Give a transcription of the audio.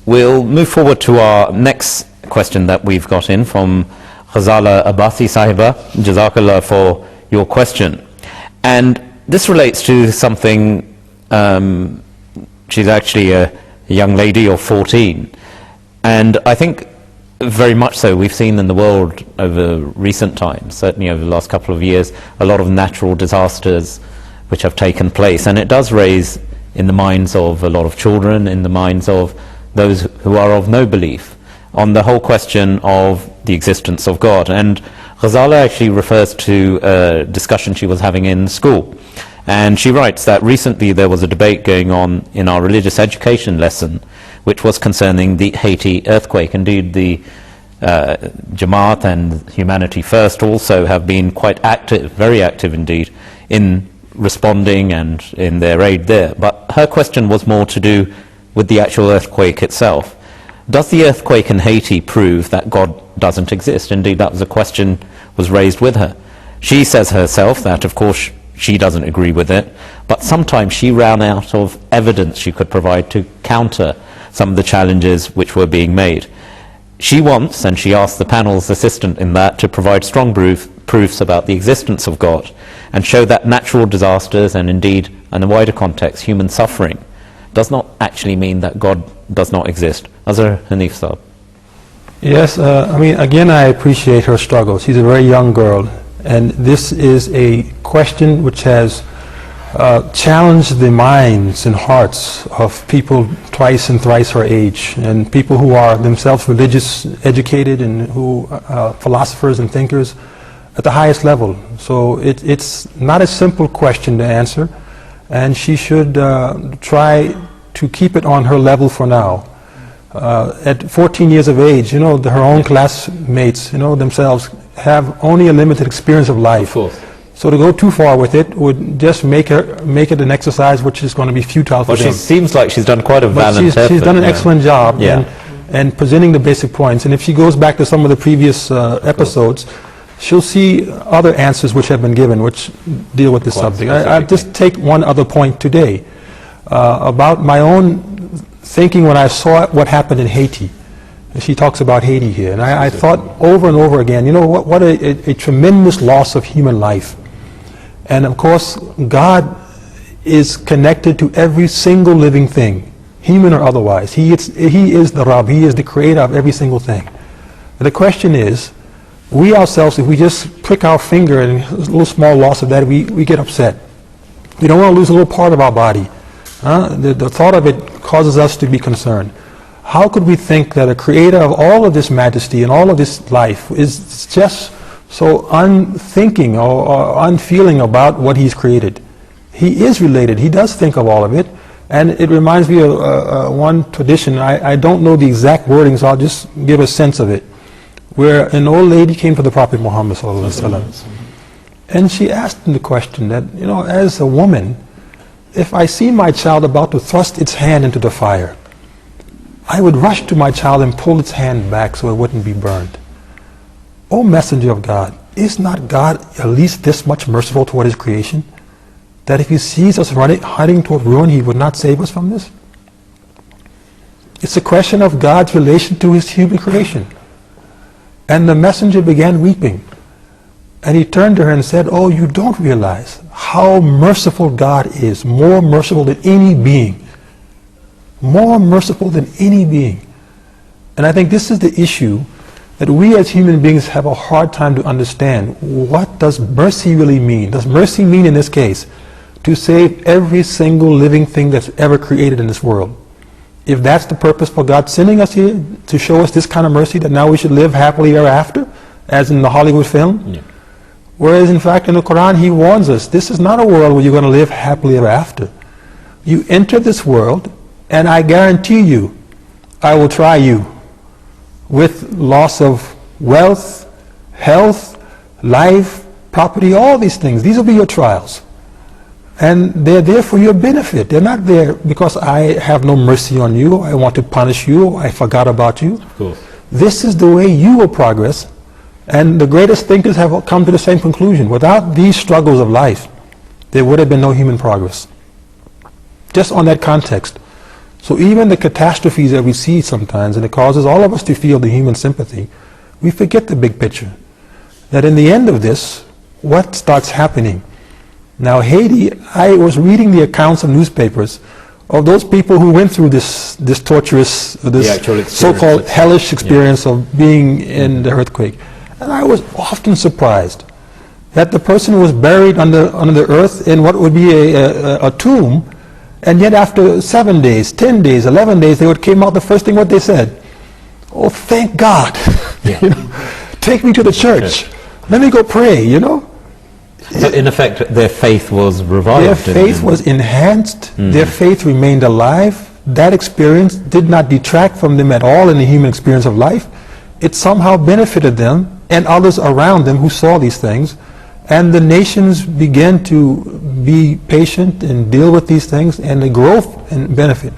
We'll move forward to our next question that we've got in from Ghazala Abbasi Sahiba. Jazakallah for your question. And this relates to something, she's actually a young lady of 14. And I think very much so, we've seen in the world over recent times, certainly over the last couple of years, a lot of natural disasters which have taken place. And it does raise in the minds of a lot of children, in the minds of those who are of no belief, on the whole question of the existence of God. And Ghazala actually refers to a discussion she was having in school. And she writes that recently there was a debate going on in our religious education lesson, which was concerning the Haiti earthquake. Indeed, the Jamaat and Humanity First also have been quite active, very active indeed, in responding and in their aid there. But her question was more to do with the actual earthquake itself. Does the earthquake in Haiti prove that God doesn't exist? Indeed, that was a question was raised with her. She says herself that, of course, she doesn't agree with it, but sometimes she ran out of evidence she could provide to counter some of the challenges which were being made. She wants, and she asked the panel's assistant in that, to provide strong proofs about the existence of God and show that natural disasters and indeed, in a wider context, human suffering does not actually mean that God does not exist. Azhar Hanif Saab. Yes, I mean, again, I appreciate her struggle. She's a very young girl, and this is a question which has challenged the minds and hearts of people twice and thrice her age, and people who are themselves religious, educated, and who philosophers and thinkers at the highest level. So it's not a simple question to answer, and she should try to keep it on her level for now. At 14 years of age, you know, her own classmates, you know, themselves have only a limited experience of life. Of course. So to go too far with it would just make it an exercise which is going to be futile for them. Well, she seems like she's done quite a valiant effort. She's done an excellent job Yeah. and presenting the basic points. And if she goes back to some of the previous episodes, she'll see other answers which have been given which deal with this subject. I'll just take one other point today about my own thinking when I saw what happened in Haiti. She talks about Haiti here, and I thought over and over again, you know, what a tremendous loss of human life. And of course, God is connected to every single living thing, human or otherwise. He is the Rabb, He is the creator of every single thing. And the question is, we ourselves, if we just prick our finger and a little small loss of that, we get upset. We don't want to lose a little part of our body. The thought of it causes us to be concerned. How could we think that a creator of all of this majesty and all of this life is just so unthinking or unfeeling about what He's created? He is related. He does think of all of it. And it reminds me of one tradition. I don't know the exact wording, so I'll just give a sense of it. Where an old lady came to the Prophet Muhammad ﷺ, and she asked him the question that, you know, as a woman, if I see my child about to thrust its hand into the fire, I would rush to my child and pull its hand back so it wouldn't be burned. O Messenger of God, is not God at least this much merciful toward His creation, that if He sees us heading toward ruin, He would not save us from this? It's a question of God's relation to His human creation. And the messenger began weeping. And he turned to her and said, oh, you don't realize how merciful God is, more merciful than any being. More merciful than any being. And I think this is the issue that we as human beings have a hard time to understand. What does mercy really mean? Does mercy mean in this case to save every single living thing that's ever created in this world? If that's the purpose for God sending us here, to show us this kind of mercy, that now we should live happily ever after, as in the Hollywood film? Yeah. Whereas in fact in the Quran He warns us, this is not a world where you're going to live happily ever after. You enter this world, and I guarantee you, I will try you with loss of wealth, health, life, property, all these things. These will be your trials. And they're there for your benefit. They're not there because I have no mercy on you, or I want to punish you, or I forgot about you. Of course. This is the way you will progress. And the greatest thinkers have come to the same conclusion. Without these struggles of life, there would have been no human progress. Just on that context. So even the catastrophes that we see sometimes, and it causes all of us to feel the human sympathy, we forget the big picture. That in the end of this, what starts happening? Now Haiti, I was reading the accounts of newspapers of those people who went through this torturous, this so-called hellish experience of being in the earthquake. And I was often surprised that the person was buried under the earth in what would be a tomb, and yet after 7 days, 10 days, 11 days, they would came out, the first thing what they said, "Oh, thank God, you know, take me to the church. Let me go pray," you know. So in effect, their faith was revived. Their faith was enhanced. Their faith remained alive. That experience did not detract from them at all in the human experience of life. It somehow benefited them and others around them who saw these things. And the nations began to be patient and deal with these things, and the growth and benefit.